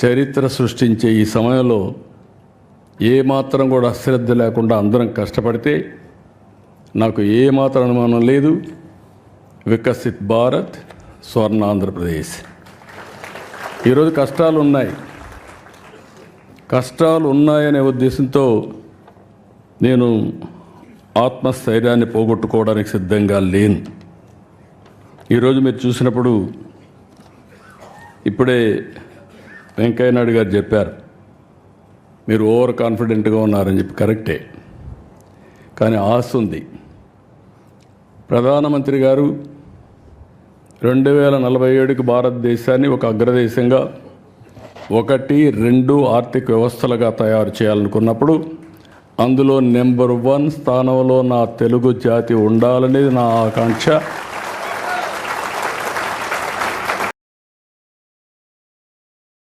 చరిత్ర సృష్టించే ఈ సమయంలో ఏమాత్రం కూడా అశ్రద్ధ లేకుండా అందరం కష్టపడితే నాకు ఏమాత్రం అనుమానం లేదు, వికసిత్ భారత్, స్వర్ణ ఆంధ్రప్రదేశ్. ఈరోజు కష్టాలు ఉన్నాయనే ఉద్దేశంతో నేను ఆత్మస్థైర్యాన్ని పోగొట్టుకోవడానికి సిద్ధంగా లేను. ఈరోజు మీరు చూసినప్పుడు ఇప్పుడే వెంకయ్య నాయుడు గారు చెప్పారు, మీరు ఓవర్ కాన్ఫిడెంట్గా ఉన్నారని చెప్పి. కరెక్టే, కానీ ఆశ ఉంది. ప్రధానమంత్రి గారు 2047కి భారతదేశాన్ని ఒక అగ్రదేశంగా 1, 2 ఆర్థిక వ్యవస్థలుగా తయారు చేయాలనుకున్నప్పుడు అందులో నెంబర్ 1 స్థానంలో నా తెలుగు జాతి ఉండాలనేది నా ఆకాంక్ష.